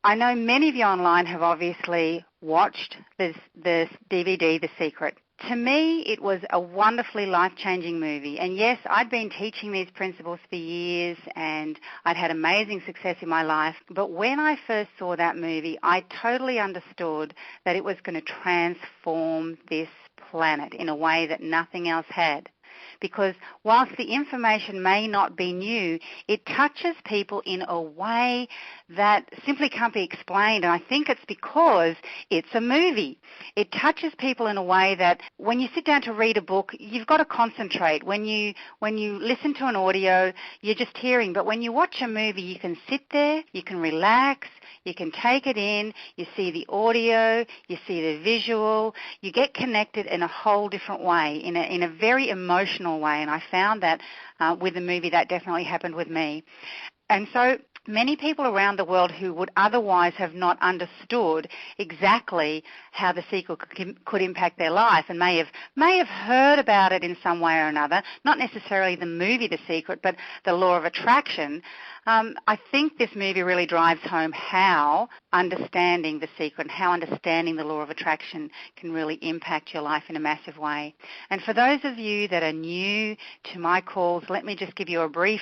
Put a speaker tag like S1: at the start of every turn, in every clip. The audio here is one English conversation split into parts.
S1: I know many of you online have obviously watched this DVD, The Secret. To me, it was a wonderfully life-changing movie. And yes, I'd been teaching these principles for years and I'd had amazing success in my life. But when I first saw that movie, I totally understood that it was going to transform this planet in a way that nothing else had. Because whilst the information may not be new, it touches people in a way that simply can't be explained. And I think it's because it's a movie. It touches people in a way that when you sit down to read a book, you've got to concentrate. When you listen to an audio, you're just hearing. But when you watch a movie, you can sit there, you can relax, you can take it in, you see the audio, you see the visual, you get connected in a whole different way, in a very emotional way. And I found that with the movie that definitely happened with me. And so many people around the world who would otherwise have not understood exactly how the secret could impact their life and may have heard about it in some way or another, not necessarily the movie The Secret, but the law of attraction. I think this movie really drives home how understanding The Secret and how understanding the law of attraction can really impact your life in a massive way. And for those of you that are new to my calls, let me just give you a brief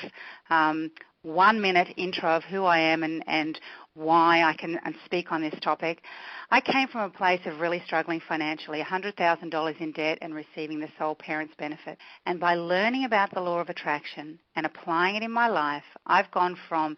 S1: 1-minute intro of who I am and why I can speak on this topic. I came from a place of really struggling financially, $100,000 in debt and receiving the sole parent's benefit. And by learning about the law of attraction and applying it in my life, I've gone from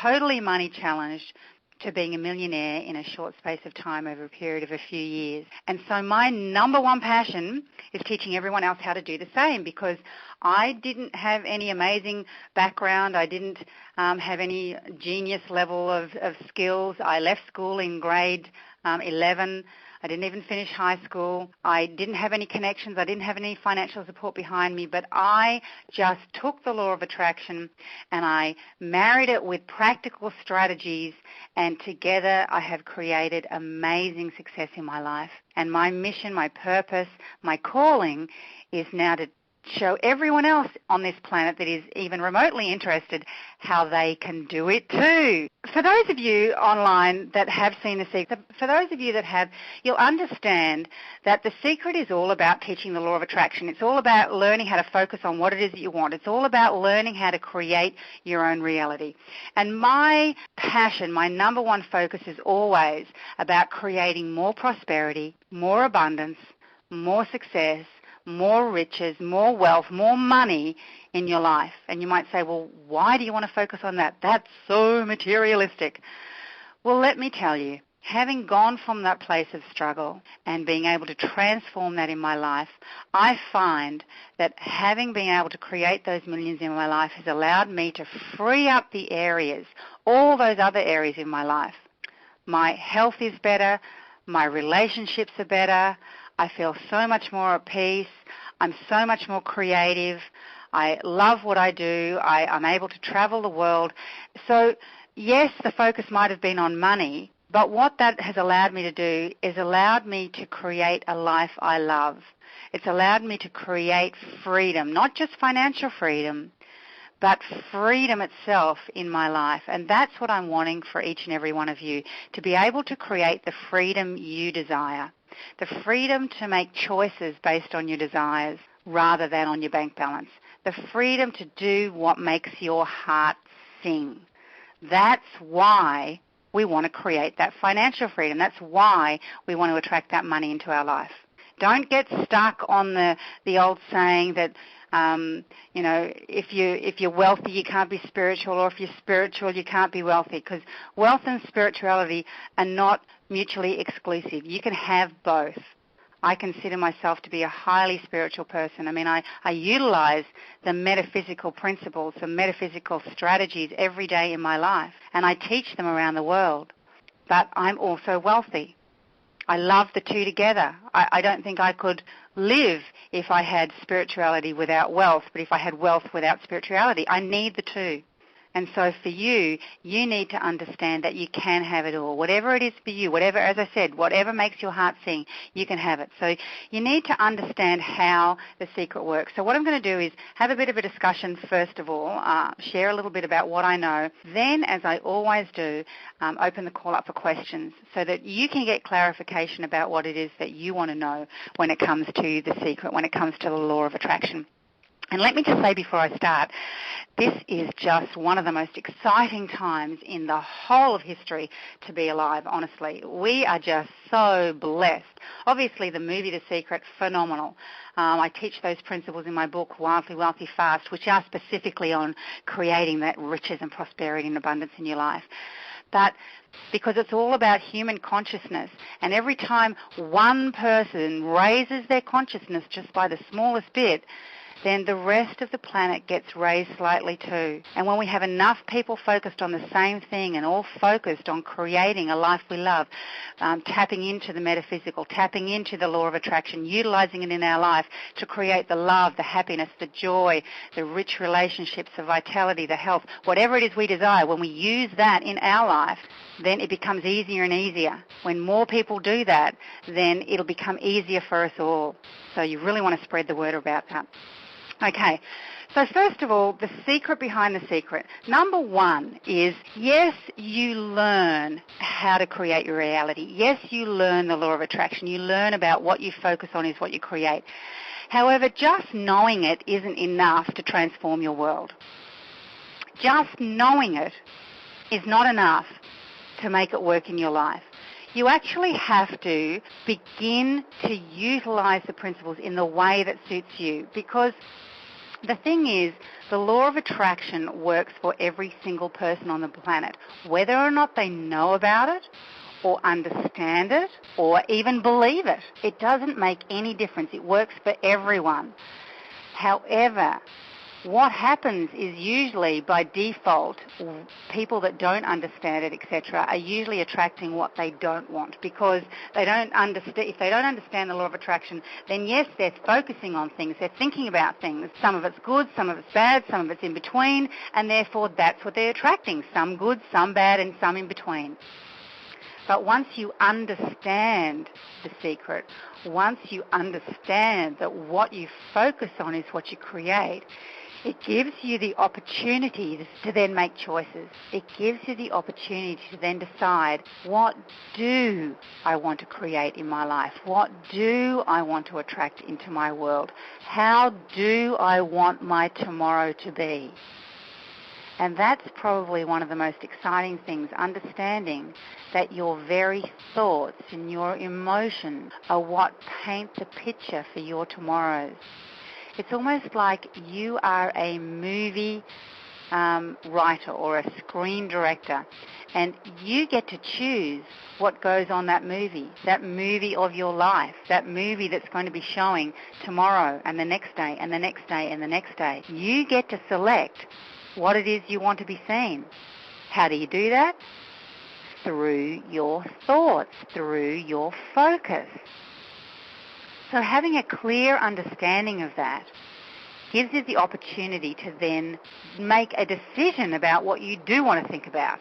S1: totally money challenged to being a millionaire in a short space of time over a period of a few years. And so my number one passion is teaching everyone else how to do the same, because I didn't have any amazing background. I didn't have any genius level of skills. I left school in grade 11. I didn't even finish high school. I didn't have any connections. I didn't have any financial support behind me, but I just took the law of attraction and I married it with practical strategies, and together I have created amazing success in my life. And my mission, my purpose, my calling is now to show everyone else on this planet that is even remotely interested how they can do it too. For those of you online that have seen The Secret, for those of you that have, you'll understand that The Secret is all about teaching the law of attraction. It's all about learning how to focus on what it is that you want. It's all about learning how to create your own reality. And my passion, my number one focus is always about creating more prosperity, more abundance, more success, more riches, more wealth, more money in your life. And you might say, well, why do you want to focus on that? That's so materialistic. Well, let me tell you, having gone from that place of struggle and being able to transform that in my life, I find that having been able to create those millions in my life has allowed me to free up the areas, all those other areas in my life. My health is better, my relationships are better, I feel so much more at peace. I'm so much more creative. I love what I do. I'm able to travel the world. So, yes, the focus might have been on money, but what that has allowed me to do is allowed me to create a life I love. It's allowed me to create freedom, not just financial freedom, but freedom itself in my life. And that's what I'm wanting for each and every one of you, to be able to create the freedom you desire. The freedom to make choices based on your desires rather than on your bank balance. The freedom to do what makes your heart sing. That's why we want to create that financial freedom. That's why we want to attract that money into our life. Don't get stuck on the old saying that, if you're wealthy, you can't be spiritual, or if you're spiritual, you can't be wealthy, because wealth and spirituality are not mutually exclusive. You can have both. I consider myself to be a highly spiritual person. I mean, I utilize the metaphysical principles, the metaphysical strategies every day in my life, and I teach them around the world. But I'm also wealthy. I love the two together. I don't think I could live if I had spirituality without wealth, but if I had wealth without spirituality, I need the two. And so for you, you need to understand that you can have it all. Whatever it is for you, whatever, as I said, whatever makes your heart sing, you can have it. So you need to understand how the secret works. So what I'm going to do is have a bit of a discussion first of all, share a little bit about what I know. Then, as I always do, open the call up for questions so that you can get clarification about what it is that you want to know when it comes to the secret, when it comes to the law of attraction. And let me just say before I start, this is just one of the most exciting times in the whole of history to be alive, honestly. We are just so blessed. Obviously, the movie The Secret, phenomenal. I teach those principles in my book, Wildly Wealthy Fast, which are specifically on creating that riches and prosperity and abundance in your life. But because it's all about human consciousness, and every time one person raises their consciousness just by the smallest bit, then the rest of the planet gets raised slightly too. And when we have enough people focused on the same thing and all focused on creating a life we love, tapping into the metaphysical, tapping into the law of attraction, utilizing it in our life to create the love, the happiness, the joy, the rich relationships, the vitality, the health, whatever it is we desire, when we use that in our life, then it becomes easier and easier. When more people do that, then it'll become easier for us all. So you really want to spread the word about that. Okay, so first of all, the secret behind the secret. Number one is, yes, you learn how to create your reality. Yes, you learn the law of attraction. You learn about what you focus on is what you create. However, just knowing it isn't enough to transform your world. Just knowing it is not enough to make it work in your life. You actually have to begin to utilize the principles in the way that suits you, because the thing is, the law of attraction works for every single person on the planet, whether or not they know about it or understand it or even believe it. It doesn't make any difference. It works for everyone. However, what happens is usually by default, people that don't understand it, etc., are usually attracting what they don't want, because they don't understand. If they don't understand the law of attraction, then yes, they're focusing on things, they're thinking about things. Some of it's good, some of it's bad, some of it's in between, and therefore that's what they're attracting, some good, some bad, and some in between. But once you understand the secret, once you understand that what you focus on is what you create, it gives you the opportunity to then make choices. It gives you the opportunity to then decide, what do I want to create in my life? What do I want to attract into my world? How do I want my tomorrow to be? And that's probably one of the most exciting things, understanding that your very thoughts and your emotions are what paint the picture for your tomorrows. It's almost like you are a movie writer or a screen director, and you get to choose what goes on that movie of your life, that movie that's going to be showing tomorrow and the next day and the next day and the next day. You get to select what it is you want to be seen. How do you do that? Through your thoughts, through your focus. So having a clear understanding of that gives you the opportunity to then make a decision about what you do want to think about.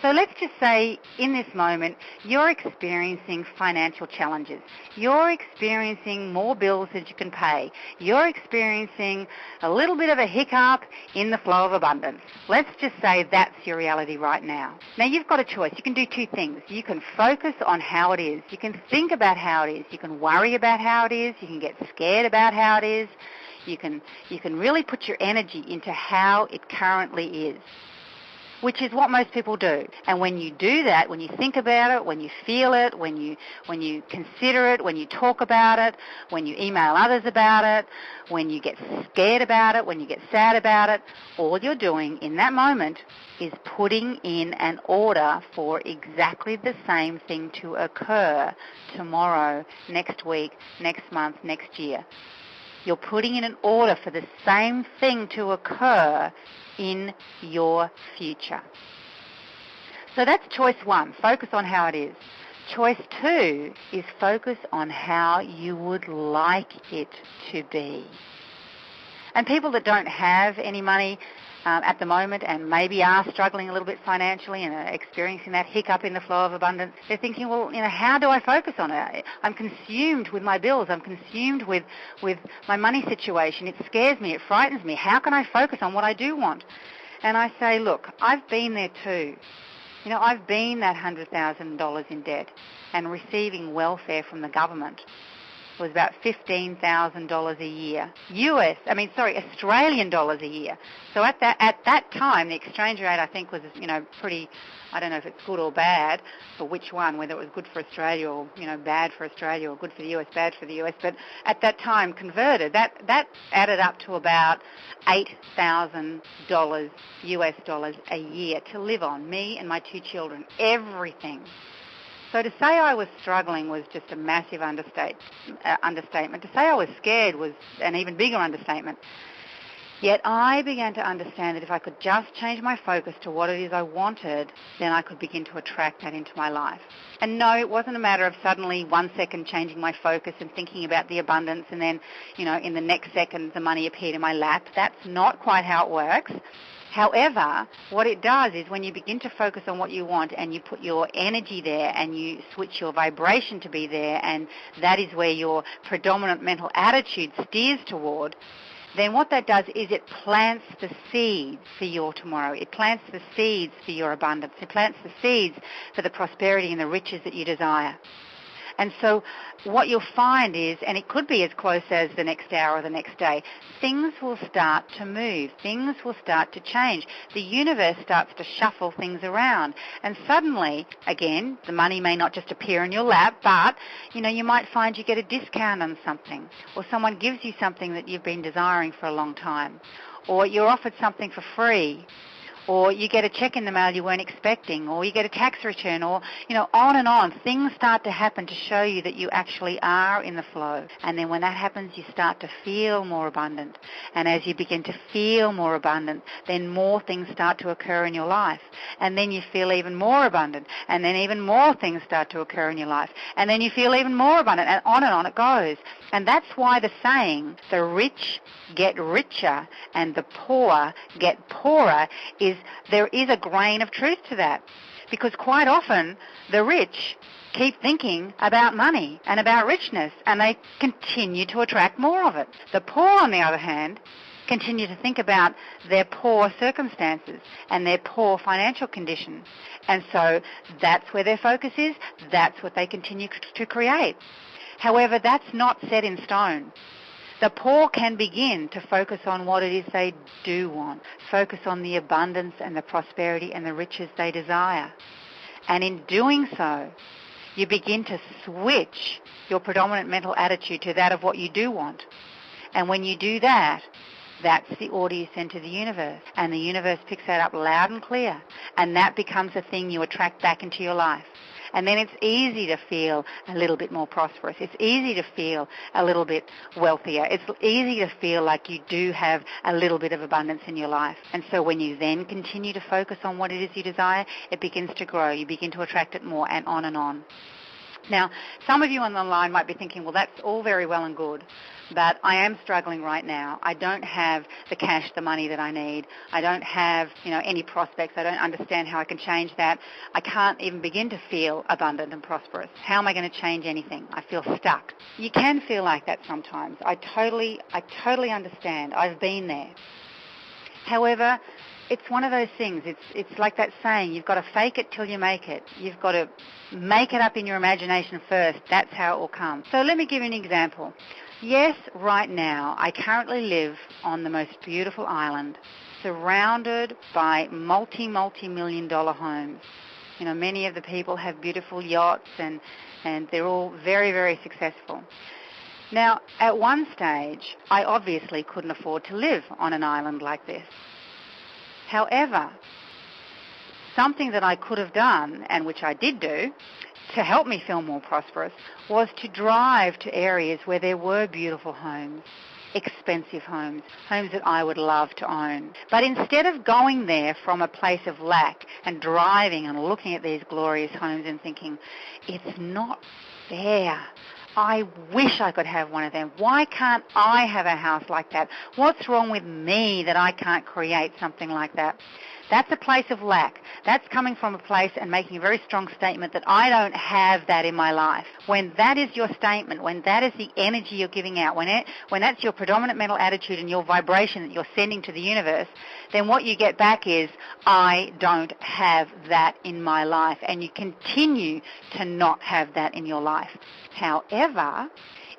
S1: So let's just say in this moment you're experiencing financial challenges. You're experiencing more bills that you can pay. You're experiencing a little bit of a hiccup in the flow of abundance. Let's just say that's your reality right now. Now you've got a choice. You can do two things. You can focus on how it is. You can think about how it is. You can worry about how it is. You can get scared about how it is. You can really put your energy into how it currently is, which is what most people do. And when you do that, when you think about it, when you feel it, when you consider it, when you talk about it, when you email others about it, when you get scared about it, when you get sad about it, all you're doing in that moment is putting in an order for exactly the same thing to occur tomorrow, next week, next month, next year. You're putting in an order for the same thing to occur in your future. So that's choice one, focus on how it is. Choice two is focus on how you would like it to be. And people that don't have any money at the moment and maybe are struggling a little bit financially and are experiencing that hiccup in the flow of abundance, they're thinking, well, how do I focus on it? I'm consumed with my bills. I'm consumed with my money situation. It scares me. It frightens me. How can I focus on what I do want? And I say, look, I've been there too. I've been that $100,000 in debt and receiving welfare from the government. It was about $15,000 a year. Australian dollars a year. So at that time, the exchange rate, I think, was, pretty, I don't know if it's good or bad for which one, whether it was good for Australia or, bad for Australia, or good for the US, bad for the US. But at that time, converted, that added up to about $8,000 US dollars a year to live on, me and my 2 children, everything. So to say I was struggling was just a massive understatement. To say I was scared was an even bigger understatement. Yet I began to understand that if I could just change my focus to what it is I wanted, then I could begin to attract that into my life. And no, it wasn't a matter of suddenly 1 second changing my focus and thinking about the abundance and then, in the next second the money appeared in my lap. That's not quite how it works. However, what it does is when you begin to focus on what you want and you put your energy there and you switch your vibration to be there, and that is where your predominant mental attitude steers toward, then what that does is it plants the seeds for your tomorrow. It plants the seeds for your abundance. It plants the seeds for the prosperity and the riches that you desire. And so what you'll find is, and it could be as close as the next hour or the next day, things will start to move. Things will start to change. The universe starts to shuffle things around. And suddenly, again, the money may not just appear in your lap, but, you might find you get a discount on something, or someone gives you something that you've been desiring for a long time, or you're offered something for free, or you get a check in the mail you weren't expecting, or you get a tax return, or, on and on. Things start to happen to show you that you actually are in the flow. And then when that happens, you start to feel more abundant. And as you begin to feel more abundant, then more things start to occur in your life. And then you feel even more abundant. And then even more things start to occur in your life. And then you feel even more abundant, and on it goes. And that's why the saying, the rich get richer and the poor get poorer, there is a grain of truth to that. Because quite often the rich keep thinking about money and about richness, and they continue to attract more of it. The poor, on the other hand, continue to think about their poor circumstances and their poor financial condition. And so that's where their focus is. That's what they continue to create. However, that's not set in stone. The poor can begin to focus on what it is they do want, focus on the abundance and the prosperity and the riches they desire. And in doing so, you begin to switch your predominant mental attitude to that of what you do want. And when you do that, that's the order you send to the universe. And the universe picks that up loud and clear. And that becomes a thing you attract back into your life. And then it's easy to feel a little bit more prosperous. It's easy to feel a little bit wealthier. It's easy to feel like you do have a little bit of abundance in your life. And so when you then continue to focus on what it is you desire, it begins to grow. You begin to attract it more, and on and on. Now, some of you on the line might be thinking, well, that's all very well and good, but I am struggling right now. I don't have the cash, the money that I need. I don't have, any prospects. I don't understand how I can change that. I can't even begin to feel abundant and prosperous. How am I going to change anything? I feel stuck. You can feel like that sometimes. I totally understand. I've been there. However, it's one of those things. It's like that saying, you've got to fake it till you make it. You've got to make it up in your imagination first. That's how it will come. So let me give you an example. Yes, right now, I currently live on the most beautiful island, surrounded by multi-million-dollar homes. Many of the people have beautiful yachts, and they're all very, very successful. Now, at one stage, I obviously couldn't afford to live on an island like this. However, something that I could have done, and which I did do, to help me feel more prosperous, was to drive to areas where there were beautiful homes, expensive homes, homes that I would love to own. But instead of going there from a place of lack and driving and looking at these glorious homes and thinking, it's not fair, I wish I could have one of them. Why can't I have a house like that? What's wrong with me that I can't create something like that? That's a place of lack. That's coming from a place and making a very strong statement that I don't have that in my life. When that is your statement, when that is the energy you're giving out, when that's your predominant mental attitude and your vibration that you're sending to the universe, then what you get back is, I don't have that in my life. And you continue to not have that in your life. However,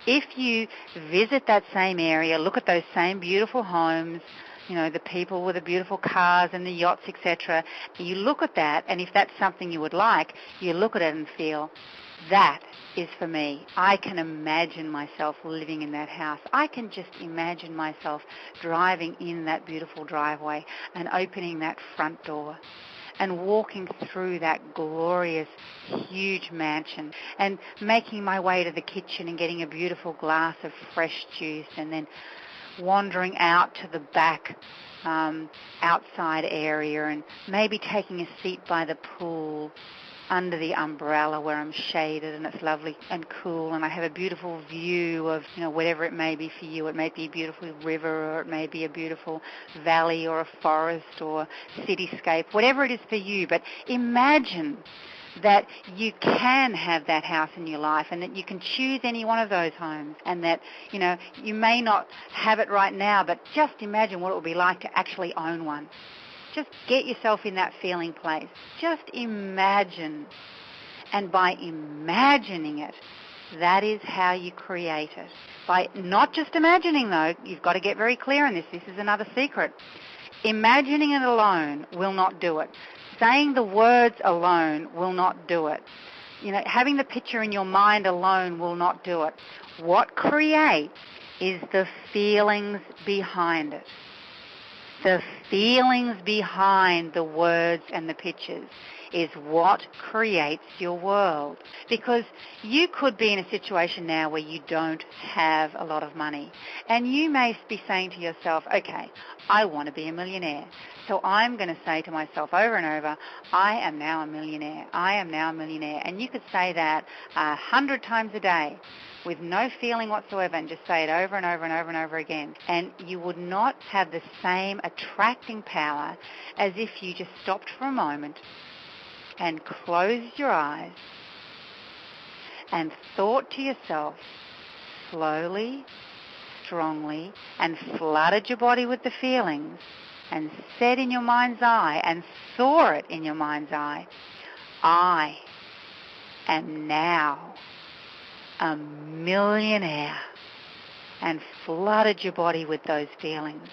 S1: if you visit that same area, look at those same beautiful homes, the people with the beautiful cars and the yachts, etc., you look at that, and if that's something you would like, you look at it and feel, that is for me. I can imagine myself living in that house. I can just imagine myself driving in that beautiful driveway and opening that front door and walking through that glorious, huge mansion and making my way to the kitchen and getting a beautiful glass of fresh juice and then wandering out to the back outside area and maybe taking a seat by the pool under the umbrella where I'm shaded and it's lovely and cool and I have a beautiful view of, whatever it may be for you. It may be a beautiful river or it may be a beautiful valley or a forest or cityscape, whatever it is for you. But imagine that you can have that house in your life and that you can choose any one of those homes and that, you may not have it right now, but just imagine what it would be like to actually own one. Just get yourself in that feeling place. Just imagine. And by imagining it, that is how you create it. By not just imagining, though, you've got to get very clear on this. This is another secret. Imagining it alone will not do it. Saying the words alone will not do it. Having the picture in your mind alone will not do it. What creates is the feelings behind it. The feelings behind the words and the pictures is what creates your world. Because you could be in a situation now where you don't have a lot of money. And you may be saying to yourself, okay, I want to be a millionaire. So I'm going to say to myself over and over, I am now a millionaire. I am now a millionaire. And you could say that 100 times a day with no feeling whatsoever and just say it over and over and over and over again. And you would not have the same attracting power as if you just stopped for a moment and closed your eyes and thought to yourself slowly, strongly, and flooded your body with the feelings and said in your mind's eye and saw it in your mind's eye, I am now a millionaire, and flooded your body with those feelings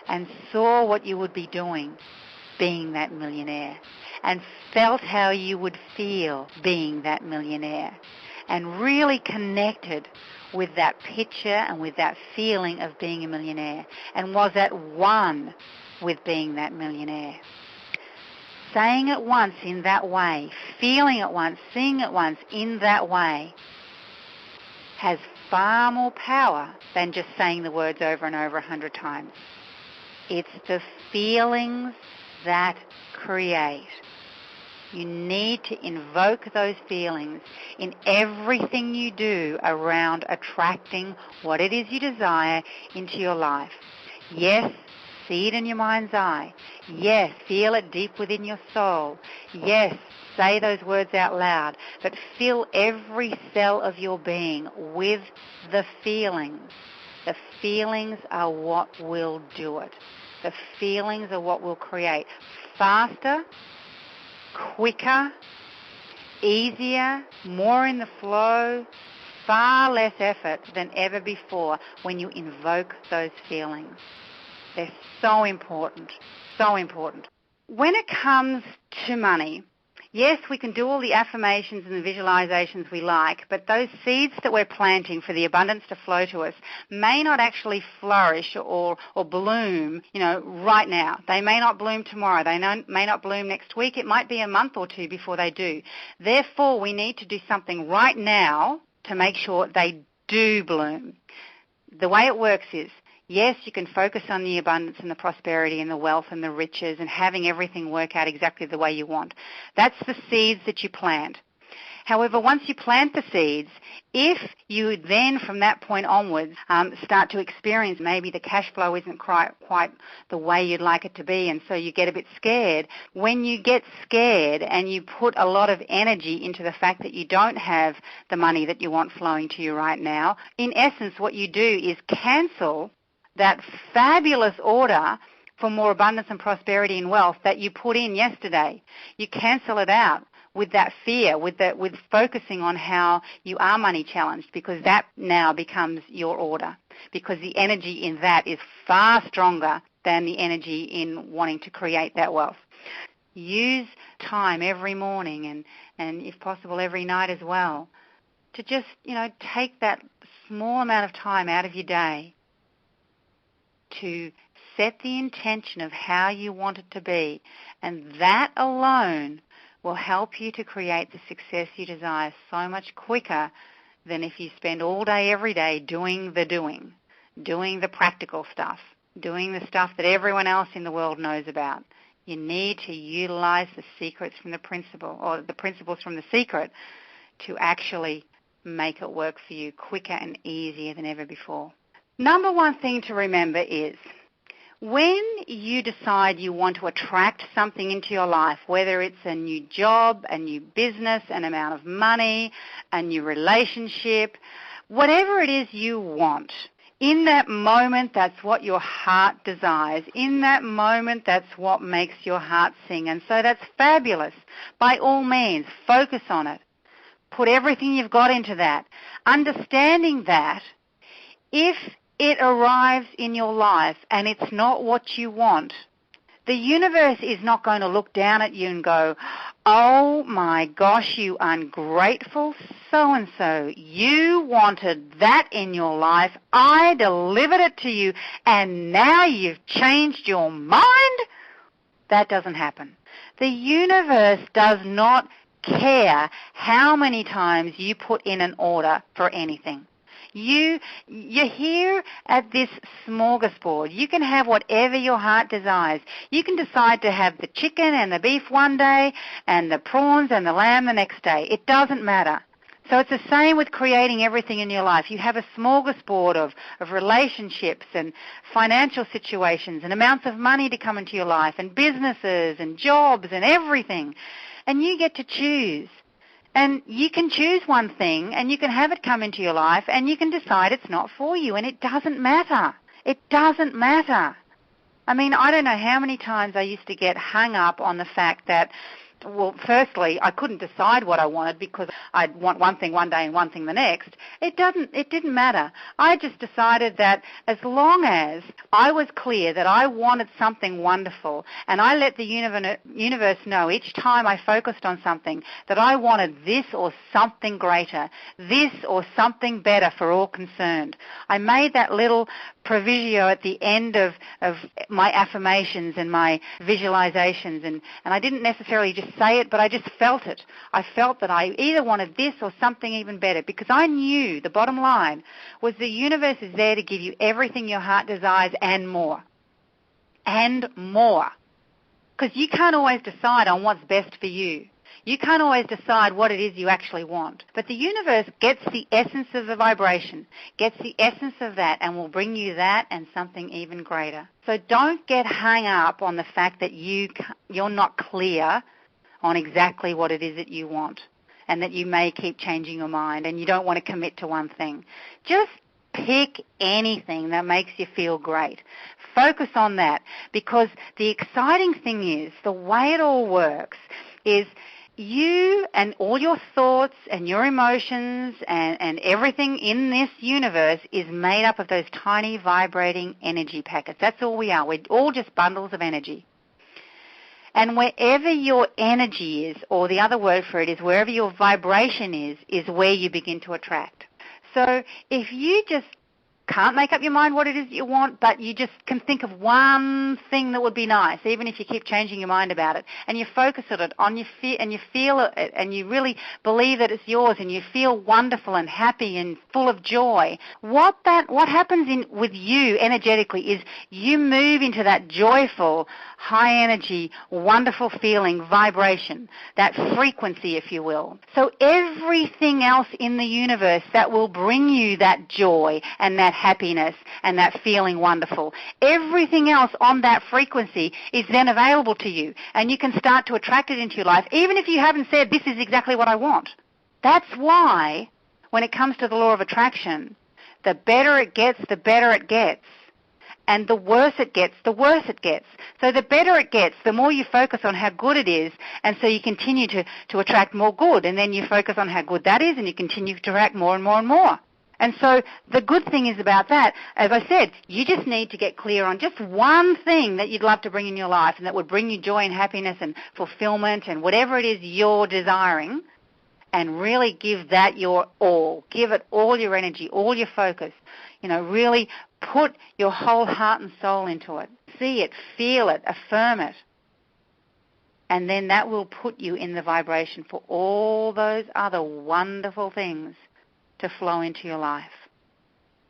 S1: and saw what you would be doing being that millionaire and felt how you would feel being that millionaire and really connected with that picture and with that feeling of being a millionaire and was at one with being that millionaire. Saying it once in that way, feeling it once, seeing it once in that way has far more power than just saying the words over and over 100 times. It's the feelings that create. You need to invoke those feelings in everything you do around attracting what it is you desire into your life. Yes, see it in your mind's eye. Yes, feel it deep within your soul. Yes, say those words out loud, but fill every cell of your being with the feelings. The feelings are what will do it. The feelings are what will create. Faster, quicker, easier, more in the flow, far less effort than ever before when you invoke those feelings. They're so important, so important. When it comes to money, yes, we can do all the affirmations and the visualizations we like, but those seeds that we're planting for the abundance to flow to us may not actually flourish or bloom, right now. They may not bloom tomorrow. They may not bloom next week. It might be a month or two before they do. Therefore, we need to do something right now to make sure they do bloom. The way it works is, yes, you can focus on the abundance and the prosperity and the wealth and the riches and having everything work out exactly the way you want. That's the seeds that you plant. However, once you plant the seeds, if you then from that point onwards start to experience maybe the cash flow isn't quite the way you'd like it to be, and so you get a bit scared, when you get scared and you put a lot of energy into the fact that you don't have the money that you want flowing to you right now, in essence what you do is cancel that fabulous order for more abundance and prosperity and wealth that you put in yesterday. You cancel it out with that fear, with focusing on how you are money challenged, because that now becomes your order, because the energy in that is far stronger than the energy in wanting to create that wealth. Use time every morning and if possible every night as well to just, take that small amount of time out of your day to set the intention of how you want it to be, and that alone will help you to create the success you desire so much quicker than if you spend all day, every day doing the practical stuff, doing the stuff that everyone else in the world knows about. You need to utilize the secrets from the principle, or the principles from the secret, to actually make it work for you quicker and easier than ever before. Number one thing to remember is, when you decide you want to attract something into your life, whether it's a new job, a new business, an amount of money, a new relationship, whatever it is you want, in that moment, that's what your heart desires. In that moment, that's what makes your heart sing. And so that's fabulous. By all means, focus on it. Put everything you've got into that. Understanding that if it arrives in your life and it's not what you want, the universe is not going to look down at you and go, oh my gosh, you ungrateful so-and-so, you wanted that in your life, I delivered it to you, and now you've changed your mind? That doesn't happen. The universe does not care how many times you put in an order for anything. You're here at this smorgasbord. You can have whatever your heart desires. You can decide to have the chicken and the beef one day and the prawns and the lamb the next day. It doesn't matter. So it's the same with creating everything in your life. You have a smorgasbord of relationships and financial situations and amounts of money to come into your life and businesses and jobs and everything. And you get to choose. And you can choose one thing and you can have it come into your life and you can decide it's not for you, and it doesn't matter. It doesn't matter. I mean, I don't know how many times I used to get hung up on the fact that, well, firstly, I couldn't decide what I wanted because I'd want one thing one day and one thing the next. It didn't matter. I just decided that as long as I was clear that I wanted something wonderful, and I let the universe know each time I focused on something that I wanted this or something greater, this or something better for all concerned. I made that little proviso at the end of my affirmations and my visualizations, and I didn't necessarily just say it, but I just felt it. I felt that I either wanted this or something even better, because I knew the bottom line was the universe is there to give you everything your heart desires and more. And more. Because you can't always decide on what's best for you. You can't always decide what it is you actually want. But the universe gets the essence of the vibration, gets the essence of that, and will bring you that and something even greater. So don't get hung up on the fact that you're not clear on exactly what it is that you want, and that you may keep changing your mind and you don't want to commit to one thing. Just pick anything that makes you feel great. Focus on that, because the exciting thing is, the way it all works is you and all your thoughts and your emotions and everything in this universe is made up of those tiny vibrating energy packets. That's all we are. We're all just bundles of energy. And wherever your energy is, or the other word for it is wherever your vibration is where you begin to attract. So if you just can't make up your mind what it is that you want, but you just can think of one thing that would be nice, even if you keep changing your mind about it, and you focus on it, and you feel it, and you really believe that it's yours, and you feel wonderful and happy and full of joy. What happens with you energetically is you move into that joyful, high energy, wonderful feeling, vibration, that frequency, if you will. So everything else in the universe that will bring you that joy and that happiness and that feeling wonderful, everything else on that frequency is then available to you, and you can start to attract it into your life, even if you haven't said, this is exactly what I want. That's why, when it comes to the law of attraction, the better it gets, the better it gets. And the worse it gets, the worse it gets. So the better it gets, the more you focus on how good it is, and so you continue to attract more good, and then you focus on how good that is, and you continue to attract more and more and more. And so the good thing is about that, as I said, you just need to get clear on just one thing that you'd love to bring in your life and that would bring you joy and happiness and fulfillment and whatever it is you're desiring, and really give that your all. Give it all your energy, all your focus. Really put your whole heart and soul into it. See it, feel it, affirm it. And then that will put you in the vibration for all those other wonderful things to flow into your life.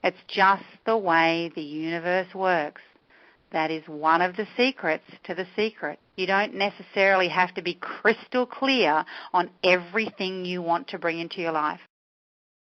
S1: It's just the way the universe works. That is one of the secrets to the secret. You don't necessarily have to be crystal clear on everything you want to bring into your life.